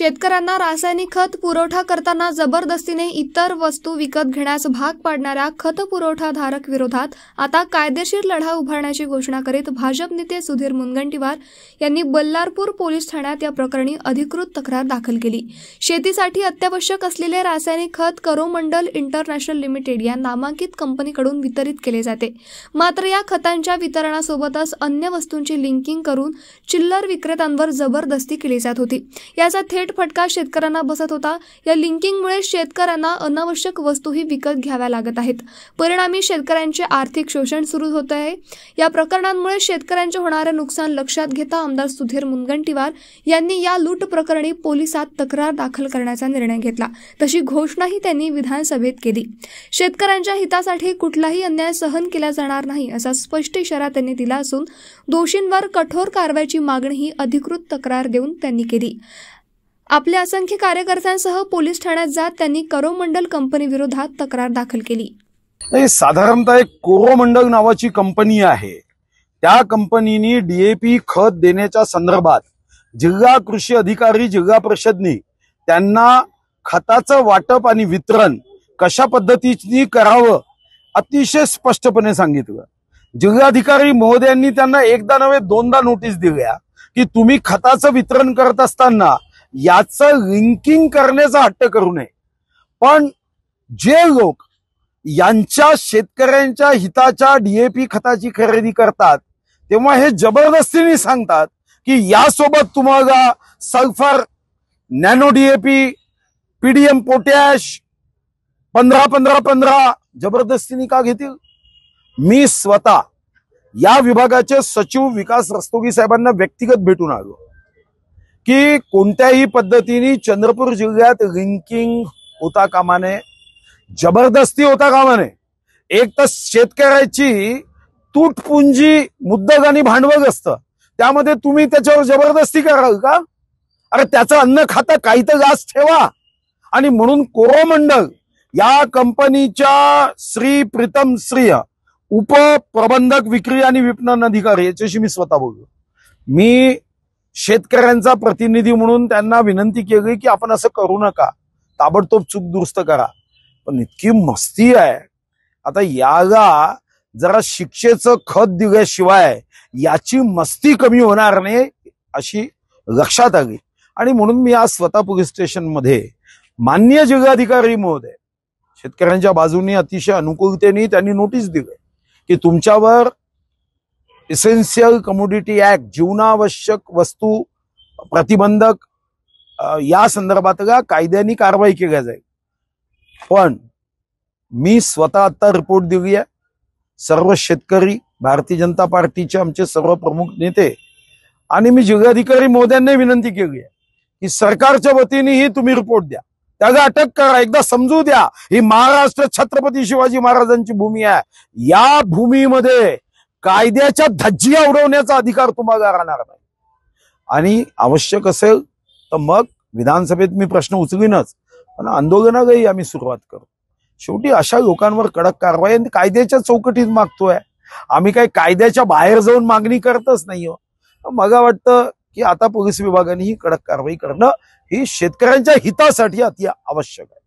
शेतकऱ्यांना रासायनिक खत पुरवठा करताना जबरदस्तीने इतर वस्तू विकत घेण्यास भाग पाडणाऱ्या खत पुरवठाधारक विरोधात आता कायदेशीर लढा उभारण्याची घोषणा करीत भाजप नेते सुधीर मुनगंटीवार यांनी बल्लारपूर पोलीस ठाण्यात या प्रकरणी अधिकृत तक्रार दाखल केली। शेतीसाठी अत्यावश्यक असलेले रासायनिक खत करोमंडल इंटरनॅशनल लिमिटेड या नामांकित कंपनीकडून वितरित केले जाते। मात्र या खतांच्या वितरणासोबतच अन्य वस्तूंची लिंकिंग करून चिल्लर विक्रेत्यांवर जबरदस्ती केली जात होती। याचा थेट फटका शेतकऱ्यांना बसत होता। या लिंकिंगमुळे शेतकऱ्यांना अनावश्यक वस्तूही विकत घ्याव्या लागत आहेत। परिणामी शेतकऱ्यांचे आर्थिक शोषण सुरू होत आहे। या प्रकरणांमुळे शेतकऱ्यांचे होणारे नुकसान लक्षात घेता आमदार सुधीर मुनगंटीवार यांनी या लूट प्रकरणी पोलिसात तक्रार दाखल करण्याचा निर्णय घेतला। तशी घोषणाही त्यांनी विधानसभेत केली। शेतकऱ्यांच्या हितासाठी कुठलाही अन्याय सहन केला जाणार नाही असा स्पष्ट इशारा त्यांनी दिला असून दोषींवर कठोर कारवाईची मागणीही अधिकृत तक्रार देऊन त्यांनी केली। आपल्या असंख्य कार्यकर्त्यांसह पोलीस ठाण्यात जात त्यांनी करोमंडल कंपनी विरोधात तक्रार दाखल केली। साधारणतः एक कोरोमंडल नावाची कंपनी आहे। त्या कंपनीने डीएपी खत देण्याच्या संदर्भात जिल्हा कृषी अधिकारी जिल्हा परिषदनी त्यांना खताचं वाटप आणि वितरण कशा पद्धतीने करावं अतिशय स्पष्टपणे सांगितलं। जिल्हाधिकारी महोदयांनी त्यांना एकदा नव्हे दोनदा नोटीस दिल्या की तुम्ही खताचं वितरण करत असताना याचं लिंकिंग करण्याचा हट्ट करू नये। पण जे लोक यांच्या शेतकऱ्यांच्या हिताच्या डीएपी खताची खरेदी करतात तेव्हा हे जबरदस्तीने सांगतात की यासोबत तुम्हाला sulphur, nano DAP, PDM potash 15-15-15 जबरदस्तीने का घेतील? मी स्वतः या विभागाचे सचिव विकास रस्तोगी साहेबांना व्यक्तिगत भेटून आलो की कोणत्याही पद्धतीने चंद्रपूर जिल्ह्यात लिंकिंग होता कामा नये, जबरदस्ती होता कामा नये। एक तर शेतकऱ्याची तुटपुंजी मुद्दल आणि भांडवल असतं, त्यामध्ये तुम्ही त्याच्यावर जबरदस्ती कराल का? अरे त्याचं अन्न खातं काही तर लाच ठेवा। आणि म्हणून कोरोमंडल या कंपनीच्या श्री प्रीतम श्री उपप्रबंधक विक्री आणि विपणन अधिकारी याच्याशी मी स्वतः बोललो। मी शेतकऱ्यांचा प्रतिनिधी म्हणून त्यांना विनंती केली की आपण असं करू नका, ताबडतोब चूक दुरुस्त करा। पण इतकी मस्ती आहे, आता याला जरा शिक्षेचं खत दिल्याशिवाय याची मस्ती कमी होणार नाही अशी लक्षात आली। आणि म्हणून मी आज स्वतः पोलीस स्टेशन मध्ये माननीय जिल्हाधिकारी महोदय शेतकऱ्यांच्या बाजूने अतिशय अनुकूलतेने त्यांनी नोटीस दिली की तुमच्यावर इसेन्शियल कमोडिटी ऍक्ट जीवनावश्यक वस्तू प्रतिबंधक या संदर्भातल्या कायद्याने कारवाई केली जाईल। पण मी स्वतः आता रिपोर्ट दिली आहे। सर्व शेतकरी, भारतीय जनता पार्टीचे आमचे सर्व प्रमुख नेते आणि मी जिल्हाधिकारी महोदयांनी विनंती केली आहे की सरकारच्या वतीनेही तुम्ही रिपोर्ट द्या, त्याला अटक करा, एकदा समजू द्या ही महाराष्ट्र छत्रपती शिवाजी महाराजांची भूमी आहे। या भूमीमध्ये कायद्याच्या धज्जिया उडवण्याचा अधिकार तुम्हाला राहणार नाही। आणि आवश्यक असेल तर मग विधानसभेत मी प्रश्न उचलीनच, पण आंदोलनालाही आम्ही सुरुवात करू। शेवटी अशा लोकांवर कडक कारवाई कायद्याच्या चौकटीत मागतोय आम्ही, काही कायद्याच्या बाहेर जाऊन मागणी करतच नाही। मला वाटतं की आता पोलीस विभागाने ही कडक कारवाई करणं ही शेतकऱ्यांच्या हितासाठी अति आवश्यक आहे।